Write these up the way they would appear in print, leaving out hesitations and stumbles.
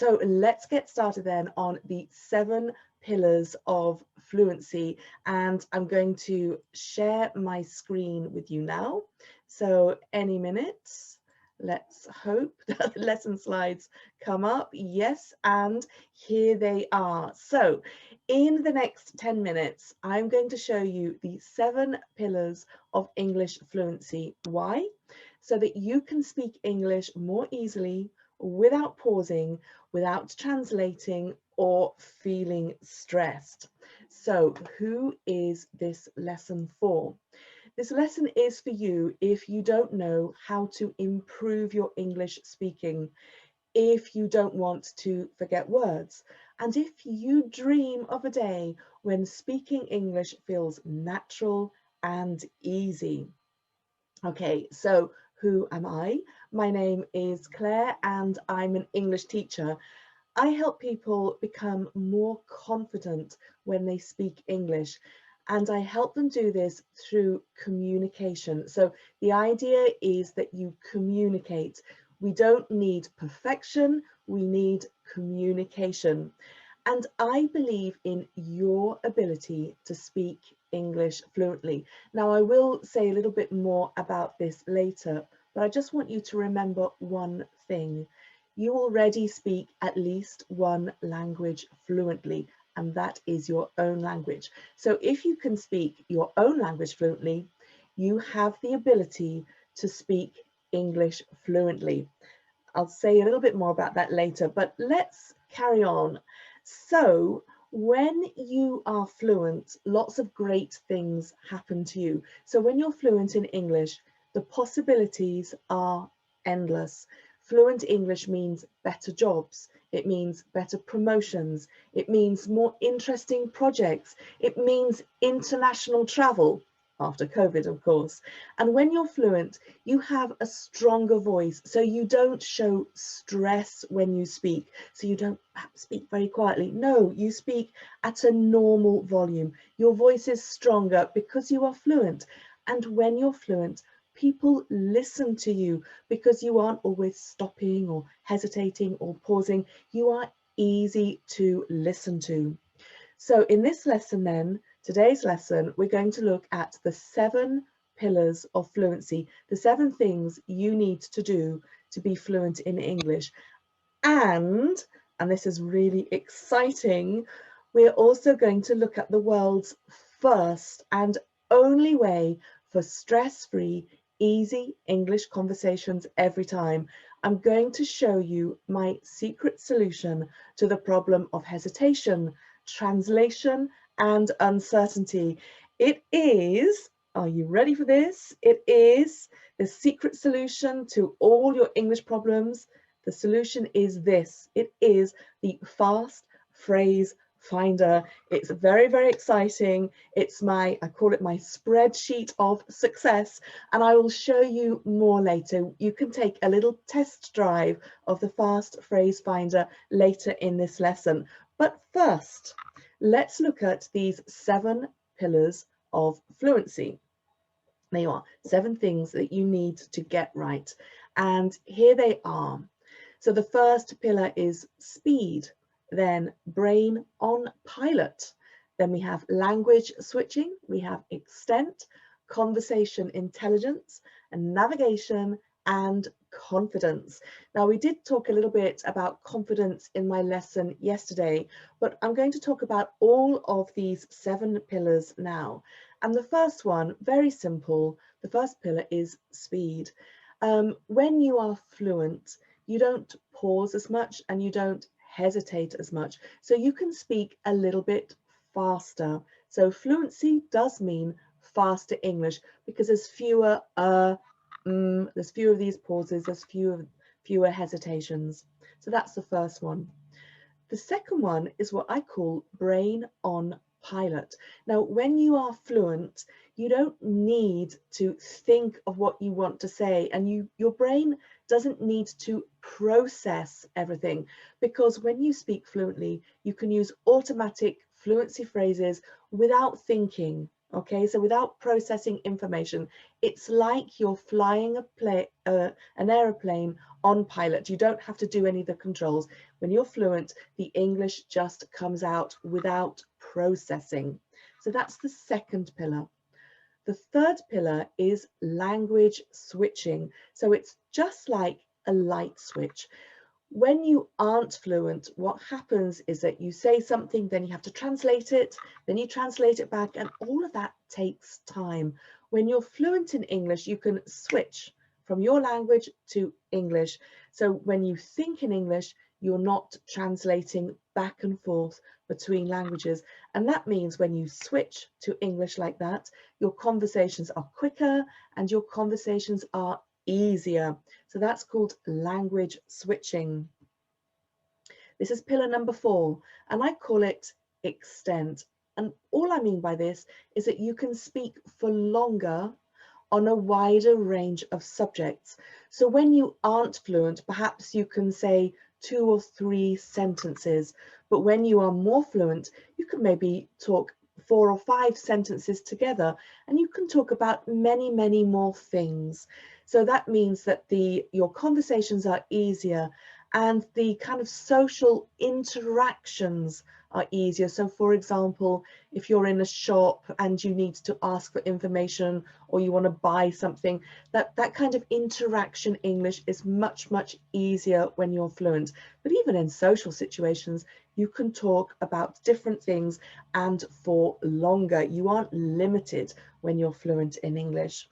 So let's get started then on the 7 pillars of fluency, and I'm going to share my screen with you now. So any minute, let's hope that the lesson slides come up. Yes, and here they are. So in the next 10 minutes, I'm going to show you the 7 pillars of English fluency. Why? So that you can speak English more easily, without pausing, without translating or feeling stressed. So who is this lesson for? This lesson is for you if you don't know how to improve your English speaking, if you don't want to forget words, and if you dream of a day when speaking English feels natural and easy. Okay, so who am I? My name is Claire and I'm an English teacher. I help people become more confident when they speak English, and I help them do this through communication. So the idea is that you communicate. We don't need perfection, we need communication. And I believe in your ability to speak English fluently. Now, I will say a little bit more about this later, but I just want you to remember one thing. You already speak at least one language fluently, and that is your own language. So if you can speak your own language fluently, you have the ability to speak English fluently. I'll say a little bit more about that later, but let's carry on. So when you are fluent, lots of great things happen to you. So when you're fluent in English, the possibilities are endless. Fluent English means better jobs. It means better promotions. It means more interesting projects. It means international travel, after COVID, of course. And when you're fluent, you have a stronger voice, so you don't show stress when you speak. So you don't speak very quietly. No, you speak at a normal volume. Your voice is stronger because you are fluent. And when you're fluent, people listen to you because you aren't always stopping or hesitating or pausing. You are easy to listen to. So in this lesson then, today's lesson, we're going to look at the 7 pillars of fluency, the 7 things you need to do to be fluent in English. And this is really exciting, we're also going to look at the world's first and only way for stress-free, easy English conversations every time. I'm going to show you my secret solution to the problem of hesitation, translation, and uncertainty. It is, are you ready for this? It is the secret solution to all your English problems. The solution is this. It is the fast phrase finder. It's very, very exciting. It's I call it my spreadsheet of success, and I will show you more later. You can take a little test drive of the fast phrase finder later in this lesson. But first, let's look at these 7 pillars of fluency. There you are, 7 things that you need to get right. And here they are. So the first pillar is speed, then brain on pilot. Then we have language switching, we have extent, conversation intelligence, and navigation and confidence. Now, we did talk a little bit about confidence in my lesson yesterday, but I'm going to talk about all of these 7 pillars now. And the first one, very simple, the first pillar is speed. When you are fluent, you don't pause as much and you don't hesitate as much. So you can speak a little bit faster. So fluency does mean faster English because there's fewer there's fewer of these pauses, there's fewer hesitations. So that's the first one. The second one is what I call brain on pilot. Now, when you are fluent, you don't need to think of what you want to say, and your brain doesn't need to process everything, because when you speak fluently, you can use automatic fluency phrases without thinking. Okay, so without processing information, it's like you're flying an aeroplane on pilot. You don't have to do any of the controls. When you're fluent, the English just comes out without processing. So that's the second pillar. The third pillar is language switching. So it's just like a light switch. When you aren't fluent, what happens is that you say something, then you have to translate it, then you translate it back, and all of that takes time. When you're fluent in English, you can switch from your language to English. So when you think in English, you're not translating back and forth between languages. And that means when you switch to English like that, your conversations are quicker and your conversations are easier. So that's called language switching. This is pillar number 4, and I call it extent. And all I mean by this is that you can speak for longer on a wider range of subjects. So when you aren't fluent, perhaps you can say 2 or 3 sentences, but when you are more fluent, you can maybe talk 4 or 5 sentences together, and you can talk about many, many more things. So that means that your conversations are easier and the kind of social interactions are easier. So for example, if you're in a shop and you need to ask for information or you want to buy something, that kind of interaction English is much, much easier when you're fluent. But even in social situations, you can talk about different things and for longer. You aren't limited when you're fluent in English.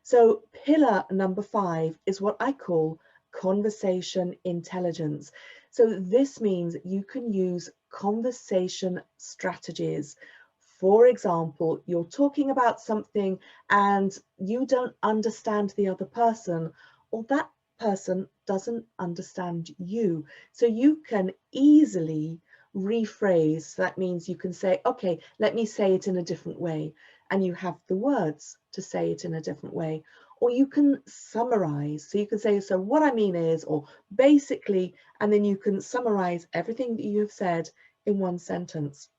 So pillar number 5 is what I call conversation intelligence. So this means you can use conversation strategies. For example, you're talking about something and you don't understand the other person, or that person doesn't understand you. So you can easily rephrase. That means you can say, okay, let me say it in a different way. And you have the words to say it in a different way. Or you can summarize. So you can say, so what I mean is, or basically, and then you can summarize everything that you have said in one sentence.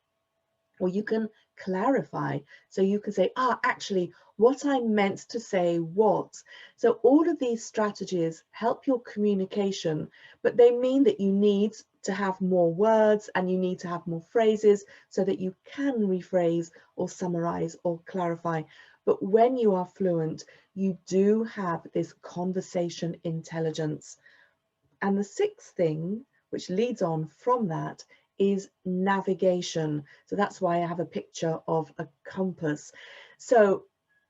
Or you can clarify. So you can say, actually, what I meant to say was. So all of these strategies help your communication, but they mean that you need to have more words and you need to have more phrases so that you can rephrase or summarize or clarify. But when you are fluent, you do have this conversation intelligence. And the sixth thing, which leads on from that, is navigation. So that's why I have a picture of a compass. So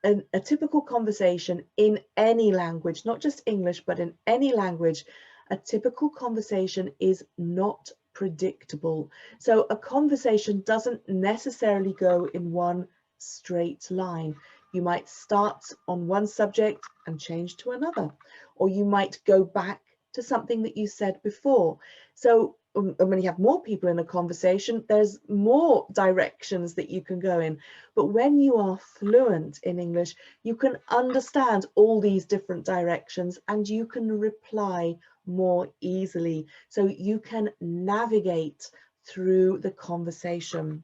a typical conversation in any language, not just English, but in any language, a typical conversation is not predictable. So a conversation doesn't necessarily go in one straight line. You might start on one subject and change to another, or you might go back to something that you said before. So when you have more people in a conversation, there's more directions that you can go in. But when you are fluent in English, you can understand all these different directions and you can reply more easily. So you can navigate through the conversation.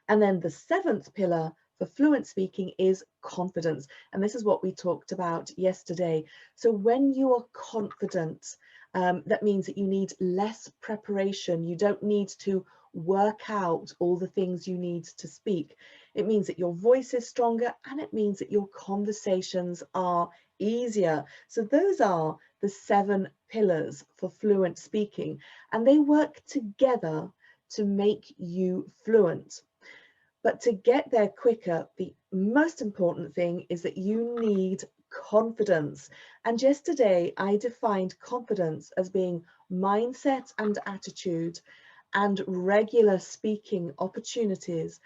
And then the seventh pillar for fluent speaking is confidence. And this is what we talked about yesterday. So when you are confident, that means that you need less preparation. You don't need to work out all the things you need to speak. It means that your voice is stronger and it means that your conversations are easier. So those are the 7 pillars for fluent speaking, and they work together to make you fluent. But to get there quicker, the most important thing is that you need confidence. And yesterday I defined confidence as being mindset and attitude and regular speaking opportunities.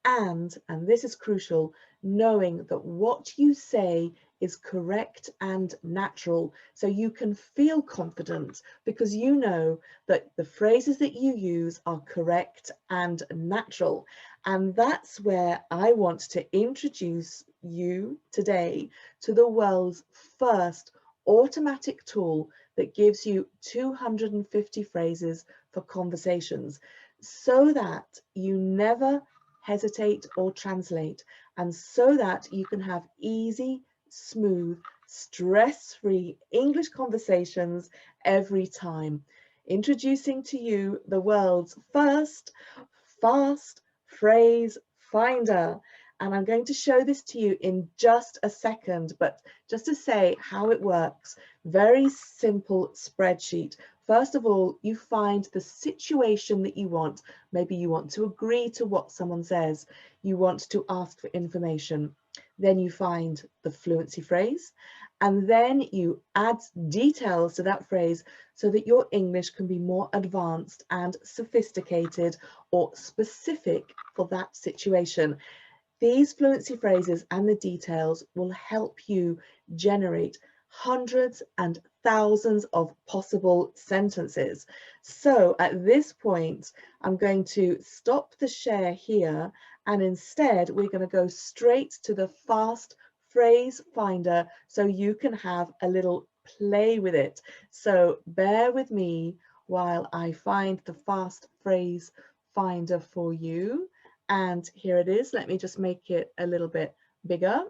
And this is crucial, knowing that what you say is correct and natural. So you can feel confident because you know that the phrases that you use are correct and natural. And that's where I want to introduce you today to the world's first automatic tool that gives you 250 phrases for conversations, so that you never hesitate or translate, and so that you can have easy, smooth, stress-free English conversations every time. Introducing to you the world's first fast phrase finder. And I'm going to show this to you in just a second, but just to say how it works, very simple spreadsheet. First of all, you find the situation that you want. Maybe you want to agree to what someone says. You want to ask for information. Then you find the fluency phrase, and then you add details to that phrase so that your English can be more advanced and sophisticated or specific for that situation. These fluency phrases and the details will help you generate hundreds and thousands of possible sentences. So at this point, I'm going to stop the share here, and instead we're going to go straight to the fast phrase finder so you can have a little play with it. So bear with me while I find the fast phrase finder for you. And here it is. Let me just make it a little bit bigger.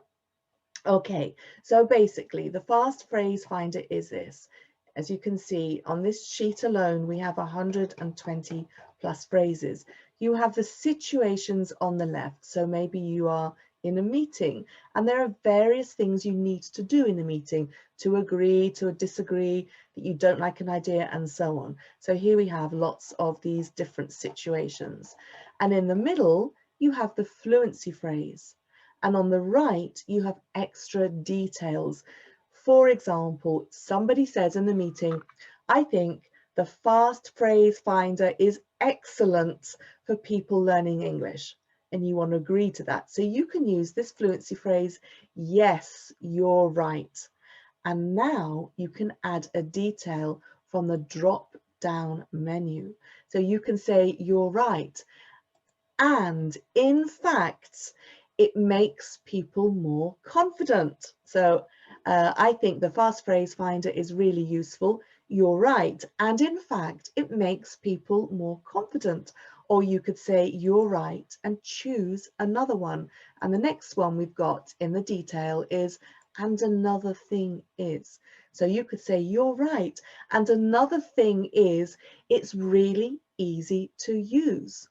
Okay, so basically the fast phrase finder is this. As you can see on this sheet alone, we have 120 plus phrases. You have the situations on the left. So maybe you are in a meeting and there are various things you need to do in the meeting, to agree, to disagree, that you don't like an idea, and so on. So here we have lots of these different situations. And in the middle, you have the fluency phrase. And on the right, you have extra details. For example, somebody says in the meeting, I think the fast phrase finder is excellent for people learning English. And you want to agree to that. So you can use this fluency phrase, yes, you're right. And now you can add a detail from the drop down menu. So you can say, you're right. And in fact, it makes people more confident. So I think the fast phrase finder is really useful. You're right. And in fact, it makes people more confident. Or you could say, you're right, and choose another one. And the next one we've got in the detail is, and another thing is. So you could say, you're right. And another thing is, it's really easy to use.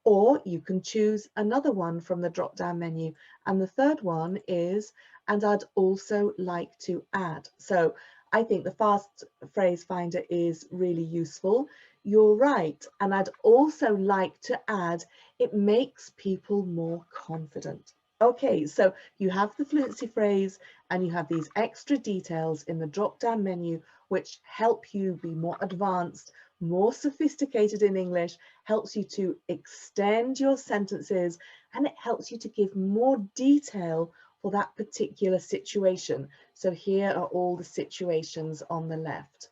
Or you can choose another one from the drop down menu. And the third one is, and I'd also like to add. So I think the fast phrase finder is really useful. You're right. And I'd also like to add, it makes people more confident. Okay, so you have the fluency phrase and you have these extra details in the drop down menu which help you be more advanced, more sophisticated in English, helps you to extend your sentences, and it helps you to give more detail for that particular situation. So here are all the situations on the left.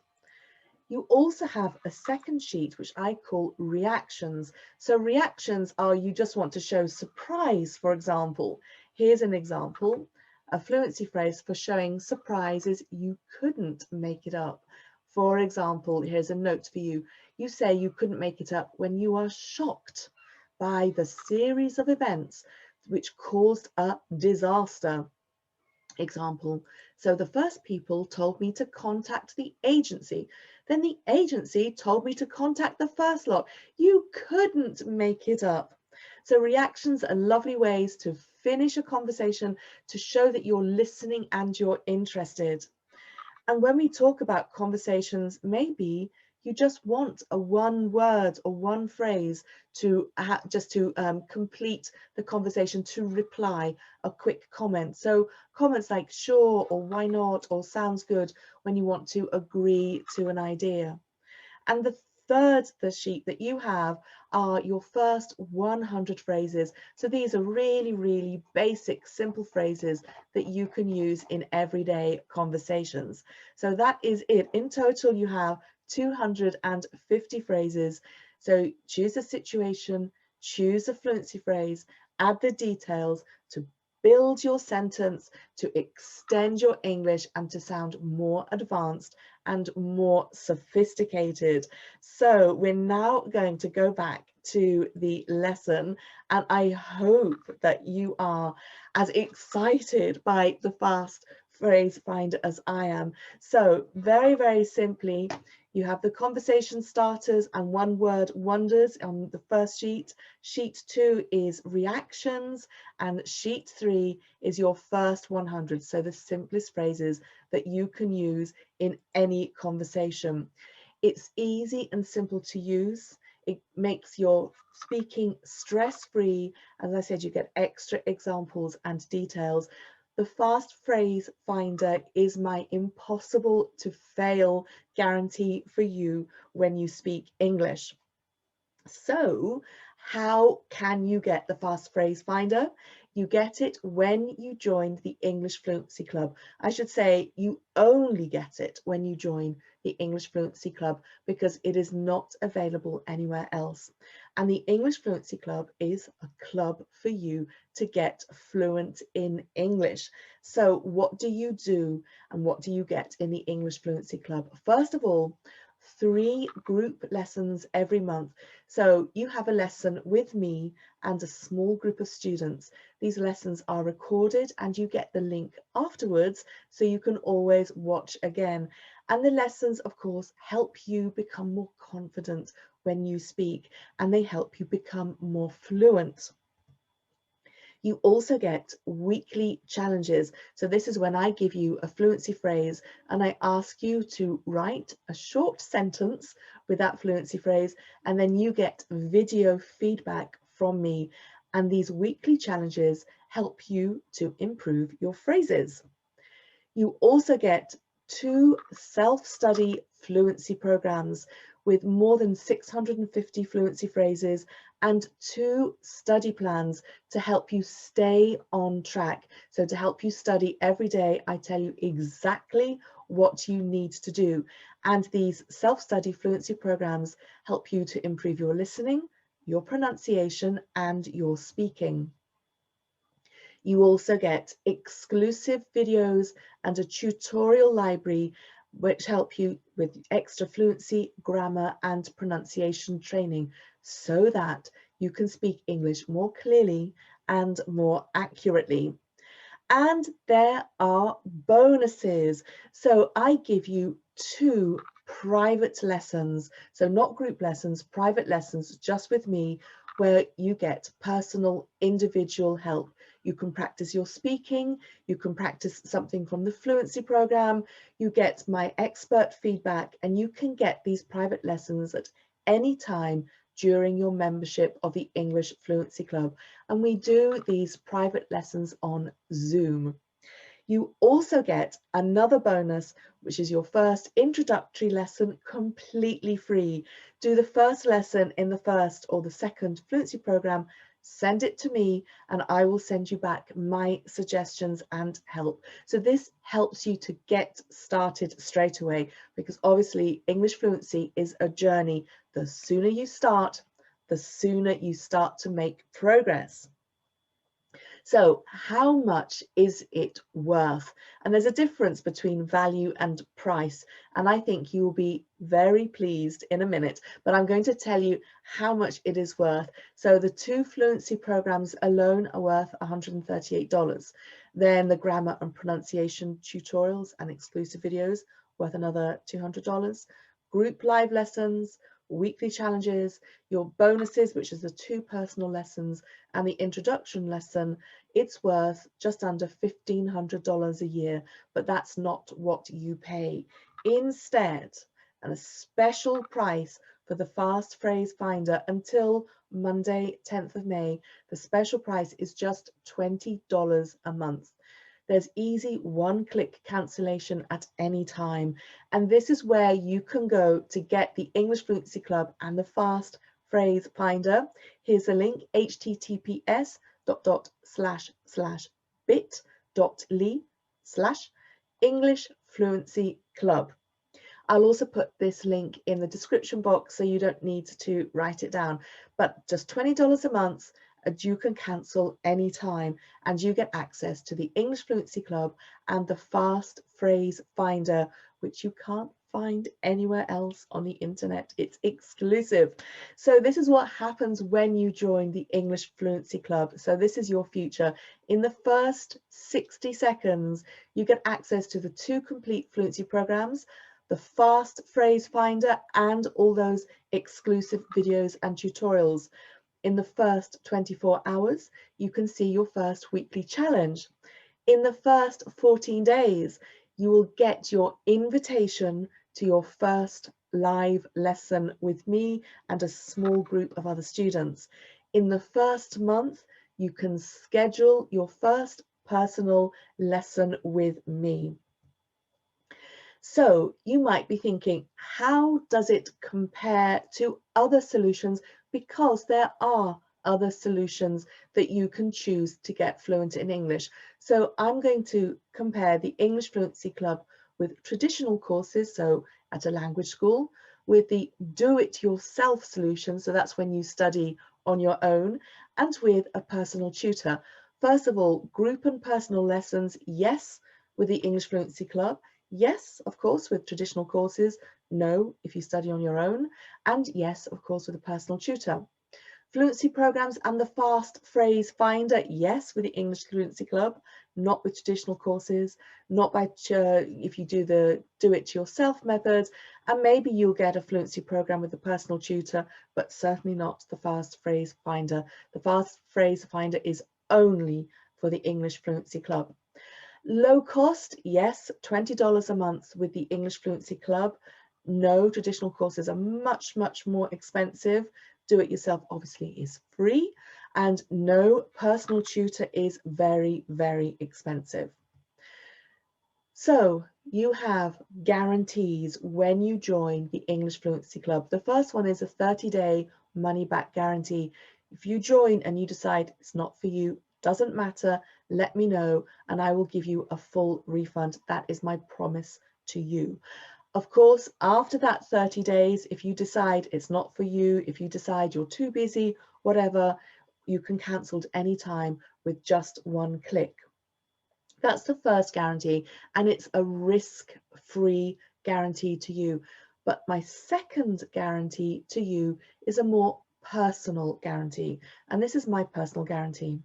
You also have a second sheet, which I call reactions. So reactions are, you just want to show surprise, for example. Here's an example, a fluency phrase for showing surprise is, you couldn't make it up. For example, here's a note for you. You say you couldn't make it up when you are shocked by the series of events which caused a disaster. Example, so the first people told me to contact the agency. Then the agency told me to contact the first lot. You couldn't make it up. So reactions are lovely ways to finish a conversation, to show that you're listening and you're interested. And when we talk about conversations, maybe you just want a one word or one phrase to just to complete the conversation, to reply, a quick comment. So comments like sure or why not or sounds good when you want to agree to an idea. And the sheet that you have are your first 100 phrases. So these are really, really basic, simple phrases that you can use in everyday conversations. So that is it. In total, you have 250 phrases. So choose a situation, choose a fluency phrase, add the details to build your sentence, to extend your English and to sound more advanced and more sophisticated. So we're now going to go back to the lesson, and I hope that you are as excited by the fast phrase finder as I am. So very, very simply, you have the conversation starters and one word wonders on the first sheet. Sheet 2 is reactions, and sheet 3 is your first 100. So the simplest phrases that you can use in any conversation. It's easy and simple to use. It makes your speaking stress-free. As I said, you get extra examples and details. The fast phrase finder is my impossible to fail guarantee for you when you speak English. So how can you get the fast phrase finder? You get it when you join the English Fluency Club. I should say you only get it when you join the English Fluency Club, because it is not available anywhere else. And the English Fluency Club is a club for you to get fluent in English. So what do you do and what do you get in the English Fluency Club? First of all, 3 group lessons every month. So you have a lesson with me and a small group of students. These lessons are recorded and you get the link afterwards, so you can always watch again. And the lessons, of course, help you become more confident when you speak, and they help you become more fluent. You also get weekly challenges. So this is when I give you a fluency phrase and I ask you to write a short sentence with that fluency phrase, and then you get video feedback from me. And these weekly challenges help you to improve your phrases. You also get 2 self-study fluency programs with more than 650 fluency phrases and 2 study plans to help you stay on track. So to help you study every day, I tell you exactly what you need to do. And these self-study fluency programs help you to improve your listening, your pronunciation, and your speaking. You also get exclusive videos and a tutorial library which help you with extra fluency, grammar and pronunciation training, so that you can speak English more clearly and more accurately. And there are bonuses. So I give you 2 private lessons, so not group lessons, private lessons just with me, where you get personal individual help. You can practice your speaking, you can practice something from the fluency program, you get my expert feedback, and you can get these private lessons at any time during your membership of the English Fluency Club. And we do these private lessons on Zoom. You also get another bonus, which is your first introductory lesson completely free. Do the first lesson in the first or the second fluency program, send it to me and I will send you back my suggestions and help. So this helps you to get started straight away, because obviously English fluency is a journey. The sooner you start, the sooner you start to make progress. So how much is it worth? And there's a difference between value and price. And I think you will be very pleased in a minute, but I'm going to tell you how much it is worth. So the 2 fluency programs alone are worth $138. Then the grammar and pronunciation tutorials and exclusive videos worth another $200. Group live lessons, weekly challenges, your bonuses, which is the 2 personal lessons, and the introduction lesson, it's worth just under $1,500 a year, but that's not what you pay. Instead, and a special price for the Fast Phrase Finder until Monday, 10th of May, the special price is just $20 a month. There's easy one-click cancellation at any time. And this is where you can go to get the English Fluency Club and the Fast Phrase Finder. Here's a link, https://bit.ly/English Fluency Club. I'll also put this link in the description box so you don't need to write it down, but just $20 a month, and you can cancel anytime, and you get access to the English Fluency Club and the Fast Phrase Finder, which you can't find anywhere else on the internet. It's exclusive. So this is what happens when you join the English Fluency Club. So this is your future. In the first 60 seconds, you get access to the 2 complete fluency programs, the fast phrase finder, and all those exclusive videos and tutorials. In the first 24 hours, you can see your first weekly challenge. In the first 14 days, you will get your invitation to your first live lesson with me and a small group of other students. In the first month, you can schedule your first personal lesson with me. So you might be thinking, how does it compare to other solutions? Because there are other solutions that you can choose to get fluent in English. So I'm going to compare the English Fluency Club with traditional courses, so at a language school, with the do-it-yourself solution, so that's when you study on your own, and with a personal tutor. First of all, group and personal lessons, yes, with the English Fluency Club. Yes, of course, with traditional courses. No, if you study on your own. And yes, of course, with a personal tutor. Fluency programs and the fast phrase finder. Yes, with the English Fluency Club. Not with traditional courses. Not by if you do the do-it-yourself methods. And maybe you'll get a fluency program with a personal tutor, but certainly not the fast phrase finder. The fast phrase finder is only for the English Fluency Club. Low cost, yes, $20 a month with the English Fluency Club. No, traditional courses are much, much more expensive. Do it yourself obviously is free. And no, personal tutor is very, very expensive. So you have guarantees when you join the English Fluency Club. The first one is a 30-day money-back guarantee. If you join and you decide it's not for you, doesn't matter, let me know and I will give you a full refund. That is my promise to you. Of course, after that 30 days, if you decide it's not for you, if you decide you're too busy, whatever, you can cancel at any time with just one click. That's the first guarantee, and it's a risk-free guarantee to you. But my second guarantee to you is a more personal guarantee, and this is my personal guarantee.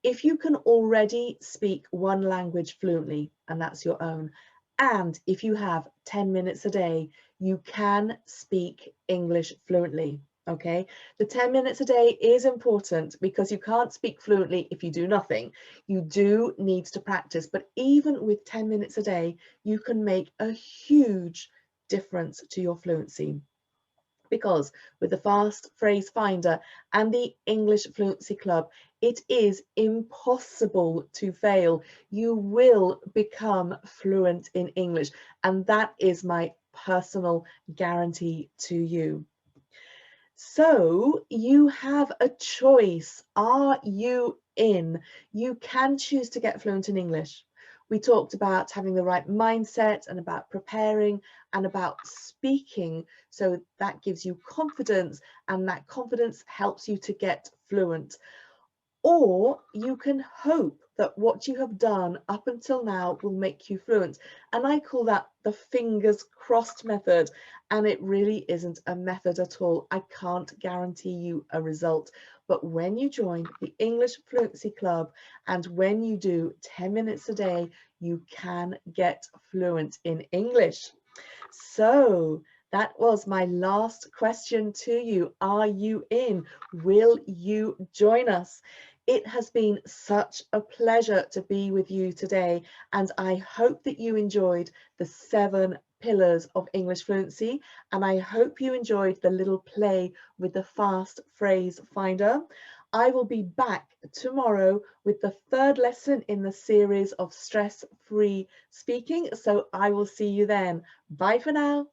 If you can already speak one language fluently, and that's your own, and if you have 10 minutes a day, you can speak English fluently. Okay, the 10 minutes a day is important because you can't speak fluently if you do nothing. You do need to practice, but even with 10 minutes a day, you can make a huge difference to your fluency. Because with the fast phrase finder and the English Fluency Club, it is impossible to fail. You will become fluent in English, and that is my personal guarantee to you. So you have a choice. Are you in? You can choose to get fluent in English. We talked about having the right mindset and about preparing and about speaking. So that gives you confidence, and that confidence helps you to get fluent. Or you can hope that what you have done up until now will make you fluent. And I call that the fingers crossed method. And it really isn't a method at all. I can't guarantee you a result. But when you join the English Fluency Club and when you do 10 minutes a day, you can get fluent in English. So that was my last question to you. Are you in? Will you join us? It has been such a pleasure to be with you today, and I hope that you enjoyed the 7 pillars of English fluency, and I hope you enjoyed the little play with the fast phrase finder. I will be back tomorrow with the 3rd lesson in the series of stress-free speaking, so I will see you then. Bye for now.